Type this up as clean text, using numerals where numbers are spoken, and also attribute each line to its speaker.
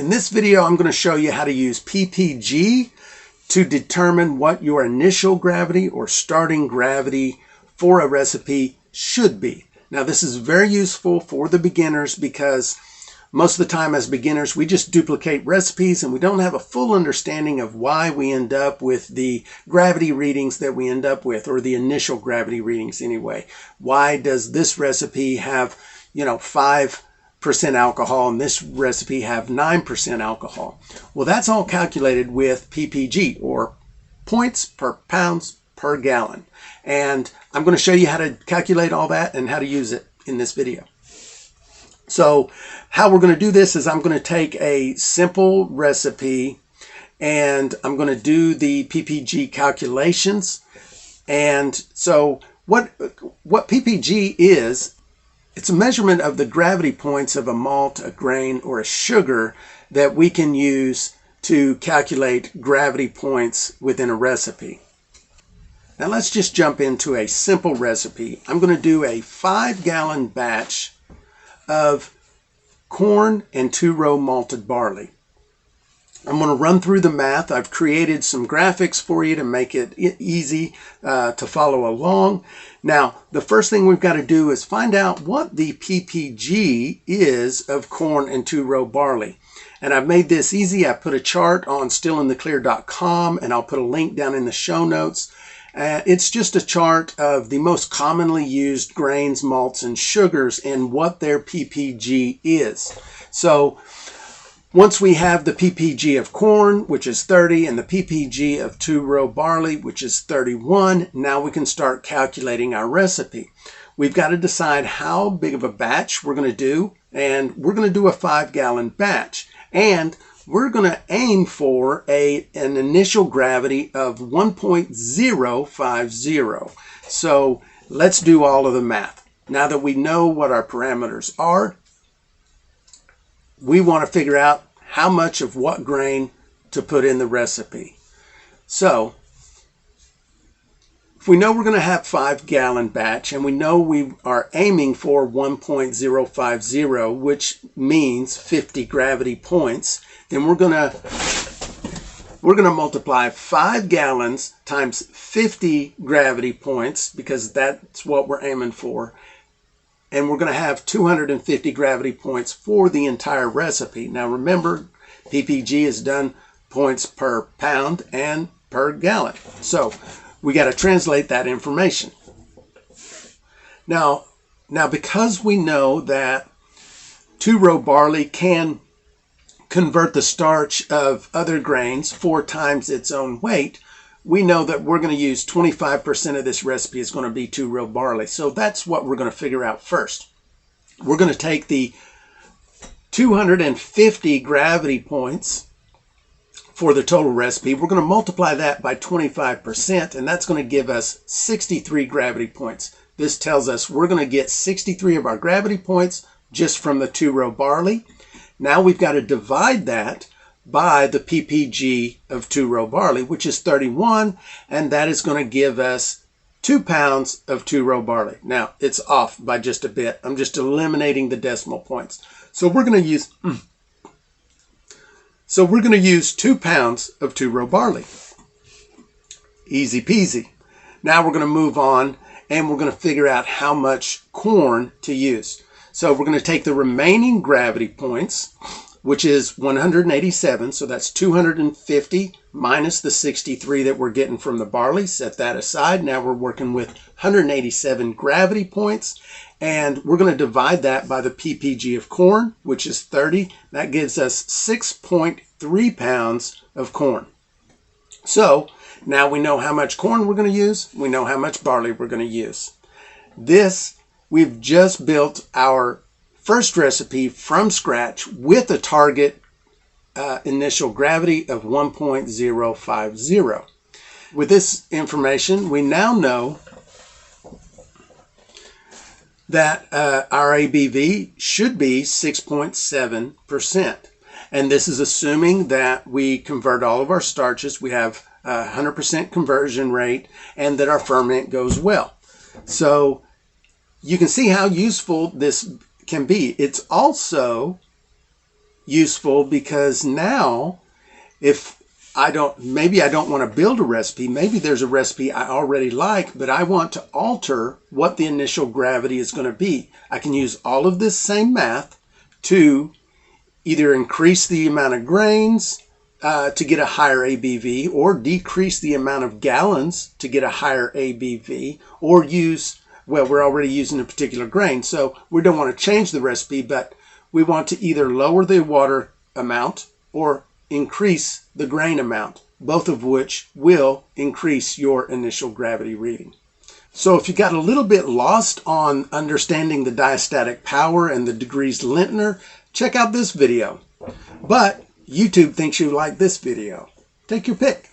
Speaker 1: In this video, I'm going to show you how to use PPG to determine what your initial gravity or starting gravity for a recipe should be. Now, this is very useful for the beginners because most of the time as beginners, we just duplicate recipes and we don't have a full understanding of why we end up with the gravity readings that we end up with, or the initial gravity readings anyway. Why does this recipe have, 5% alcohol and this recipe have 9% alcohol? Well, that's all calculated with PPG, or points per pounds per gallon. And I'm going to show you how to calculate all that and how to use it in this video. So how we're going to do this is I'm going to take a simple recipe and I'm going to do the PPG calculations. And so what PPG is, it's a measurement of the gravity points of a malt, a grain, or a sugar that we can use to calculate gravity points within a recipe. Now let's just jump into a simple recipe. I'm going to do a 5-gallon batch of corn and 2-row malted barley. I'm going to run through the math. I've created some graphics for you to make it easy to follow along. Now, the first thing we've got to do is find out what the PPG is of corn and 2-row barley. And I've made this easy. I put a chart on stillintheclear.com and I'll put a link down in the show notes. It's just a chart of the most commonly used grains, malts, and sugars and what their PPG is. So once we have the PPG of corn, which is 30, and the PPG of 2-row barley, which is 31, now we can start calculating our recipe. We've got to decide how big of a batch we're going to do, and we're going to do a 5-gallon batch. And we're going to aim for an initial gravity of 1.050. So let's do all of the math. Now that we know what our parameters are, we want to figure out how much of what grain to put in the recipe. So if we know we're going to have 5-gallon batch and we know we are aiming for 1.050, which means 50 gravity points, then we're going to multiply 5 gallons times 50 gravity points, because that's what we're aiming for. And we're going to have 250 gravity points for the entire recipe. Now remember, PPG is done points per pound and per gallon. So we got to translate that information. Now because we know that 2-row barley can convert the starch of other grains 4 times its own weight, we know that we're going to use 25% of this recipe is going to be 2-row barley. So that's what we're going to figure out first. We're going to take the 250 gravity points for the total recipe. We're going to multiply that by 25%, and that's going to give us 63 gravity points. This tells us we're going to get 63 of our gravity points just from the 2-row barley. Now we've got to divide that by the PPG of 2-row barley, which is 31, and that is going to give us 2 pounds of 2-row barley. Now, it's off by just a bit. I'm just eliminating the decimal points. So we're going to use 2 pounds of 2-row barley. Easy peasy. Now we're going to move on and we're going to figure out how much corn to use. So we're going to take the remaining gravity points, which is 187. So that's 250 minus the 63 that we're getting from the barley. Set that aside. Now we're working with 187 gravity points. And we're going to divide that by the PPG of corn, which is 30. That gives us 6.3 pounds of corn. So now we know how much corn we're going to use. We know how much barley we're going to use. We've just built our first recipe from scratch with a target initial gravity of 1.050. With this information, we now know that our ABV should be 6.7%. And this is assuming that we convert all of our starches, we have a 100% conversion rate, and that our ferment goes well. So you can see how useful this can be. It's also useful because now if maybe I don't want to build a recipe. Maybe there's a recipe I already like, but I want to alter what the initial gravity is going to be. I can use all of this same math to either increase the amount of grains to get a higher ABV, or decrease the amount of gallons to get a higher ABV, or use, well, we're already using a particular grain, so we don't want to change the recipe, but we want to either lower the water amount or increase the grain amount, both of which will increase your initial gravity reading. So if you got a little bit lost on understanding the diastatic power and the degrees lintner, check out this video. But YouTube thinks you like this video. Take your pick.